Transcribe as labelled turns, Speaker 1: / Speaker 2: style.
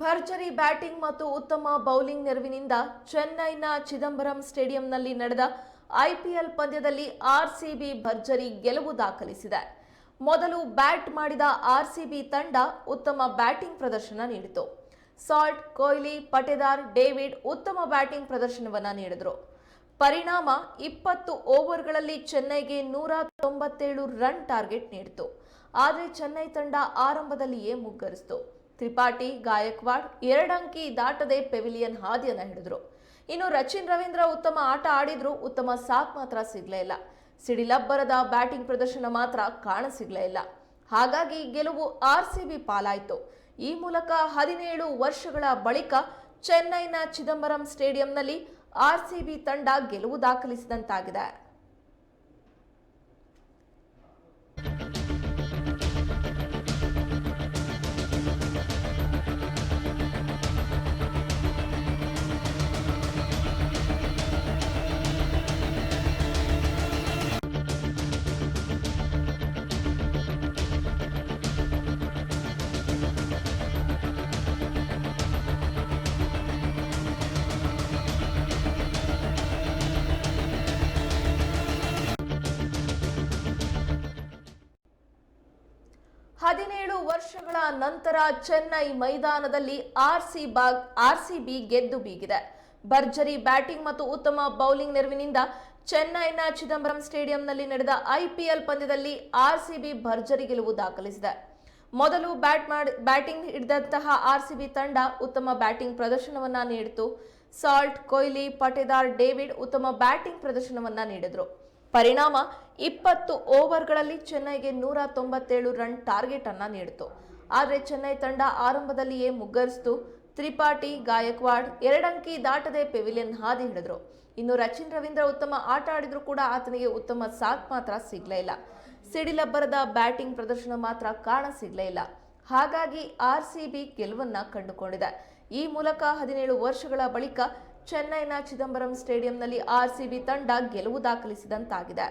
Speaker 1: ಭರ್ಜರಿ ಬ್ಯಾಟಿಂಗ್ ಮತ್ತು ಉತ್ತಮ ಬೌಲಿಂಗ್ ನೆರವಿನಿಂದ ಚೆನ್ನೈನ ಚಿದಂಬರಂ ಸ್ಟೇಡಿಯಂನಲ್ಲಿ ನಡೆದ ಐಪಿಎಲ್ ಪಂದ್ಯದಲ್ಲಿ ಆರ್ಸಿಬಿ ಭರ್ಜರಿ ಗೆಲುವು ದಾಖಲಿಸಿದೆ. ಮೊದಲು ಬ್ಯಾಟ್ ಮಾಡಿದ ಆರ್ಸಿಬಿ ತಂಡ ಉತ್ತಮ ಬ್ಯಾಟಿಂಗ್ ಪ್ರದರ್ಶನ ನೀಡಿತು. ಸಾಲ್ಟ್, ಕೊಹ್ಲಿ, ಪಟೇದಾರ್, ಡೇವಿಡ್ ಉತ್ತಮ ಬ್ಯಾಟಿಂಗ್ ಪ್ರದರ್ಶನವನ್ನ ನೀಡಿದರು. ಪರಿಣಾಮ 20 ಓವರ್ಗಳಲ್ಲಿ ಚೆನ್ನೈಗೆ 197 ರನ್ ಟಾರ್ಗೆಟ್ ನೀಡಿತು. ಆದರೆ ಚೆನ್ನೈ ತಂಡ ಆರಂಭದಲ್ಲಿಯೇ ಮುಗ್ಗರಿಸಿತು. ತ್ರಿಪಾಠಿ, ಗಾಯಕ್ವಾಡ್ 2 ಅಂಕಿ ದಾಟದೆ ಪೆವಿಲಿಯನ್ ಹಾದಿಯನ್ನ ಹಿಡಿದ್ರು. ಇನ್ನು ರಚಿನ್ ರವೀಂದ್ರ ಉತ್ತಮ ಆಟ ಆಡಿದ್ರು, ಉತ್ತಮ ಸಾಥ್ ಮಾತ್ರ ಸಿಗ್ಲೇ ಇಲ್ಲ. ಸಿಡಿಲಬ್ಬರದ ಬ್ಯಾಟಿಂಗ್ ಪ್ರದರ್ಶನ ಮಾತ್ರ ಕಾಣಸಿಗ್ಲೇ ಇಲ್ಲ. ಹಾಗಾಗಿ ಗೆಲುವು ಆರ್ಸಿಬಿ ಪಾಲಾಯಿತು. ಈ ಮೂಲಕ 17 ವರ್ಷಗಳ ಬಳಿಕ ಚೆನ್ನೈನ ಚಿದಂಬರಂ ಸ್ಟೇಡಿಯಂನಲ್ಲಿ ಆರ್ಸಿಬಿ ತಂಡ ಗೆಲುವು ದಾಖಲಿಸಿದಂತಾಗಿದೆ. 17 ವರ್ಷಗಳ ನಂತರ ಚೆನ್ನೈ ಮೈದಾನದಲ್ಲಿ ಆರ್ಸಿಬಿ ಗೆದ್ದು ಬೀಗಿದೆ. ಭರ್ಜರಿ ಬ್ಯಾಟಿಂಗ್ ಮತ್ತು ಉತ್ತಮ ಬೌಲಿಂಗ್ ನೆರವಿನಿಂದ ಚೆನ್ನೈನ ಚಿದಂಬರಂ ಸ್ಟೇಡಿಯಂನಲ್ಲಿ ನಡೆದ ಐಪಿಎಲ್ ಪಂದ್ಯದಲ್ಲಿ ಆರ್ಸಿಬಿ ಭರ್ಜರಿ ಗೆಲುವು ದಾಖಲಿಸಿದೆ. ಮೊದಲು ಬ್ಯಾಟಿಂಗ್ ಹಿಡಿದಂತಹ ಆರ್ಸಿಬಿ ತಂಡ ಉತ್ತಮ ಬ್ಯಾಟಿಂಗ್ ಪ್ರದರ್ಶನವನ್ನ ನೀಡಿತು. ಸಾಲ್ಟ್, ಕೊಹ್ಲಿ, ಪಟೇದಾರ್, ಡೇವಿಡ್ ಉತ್ತಮ ಬ್ಯಾಟಿಂಗ್ ಪ್ರದರ್ಶನವನ್ನ ನೀಡಿದರು. ಪರಿಣಾಮ 20 ಓವರ್ಗಳಲ್ಲಿ ಚೆನ್ನೈಗೆ 197 ರನ್ ಟಾರ್ಗೆಟ್ ಅನ್ನ ನೀಡಿತು. ಆದರೆ ಚೆನ್ನೈ ತಂಡ ಆರಂಭದಲ್ಲಿಯೇ ಮುಗ್ಗರಿಸಿತು. ತ್ರಿಪಾಠಿ, ಗಾಯಕ್ವಾಡ್ 2 ಅಂಕಿ ದಾಟದೆ ಪೆವಿಲಿಯನ್ ಹಾದಿ ಹಿಡಿದ್ರು. ಇನ್ನು ರಚಿನ್ ರವೀಂದ್ರ ಉತ್ತಮ ಆಟ ಆಡಿದ್ರು ಕೂಡ ಆತನಿಗೆ ಉತ್ತಮ ಸಾಥ್ ಮಾತ್ರ ಸಿಗ್ಲೇ ಇಲ್ಲ. ಸಿಡಿಲಬ್ಬರದ ಬ್ಯಾಟಿಂಗ್ ಪ್ರದರ್ಶನ ಮಾತ್ರ ಕಾಣ ಸಿಗ್ಲೇ ಇಲ್ಲ. ಹಾಗಾಗಿ ಆರ್ಸಿಬಿ ಗೆಲುವನ್ನ ಕಂಡುಕೊಂಡಿದೆ. ಈ ಮೂಲಕ 17 ವರ್ಷಗಳ ಬಳಿಕ ಚೆನ್ನೈನ ಚಿದಂಬರಂ ಸ್ಟೇಡಿಯಂನಲ್ಲಿ ಆರ್ಸಿಬಿ ತಂಡ ಗೆಲುವು ದಾಖಲಿಸಿದಂತಾಗಿದೆ.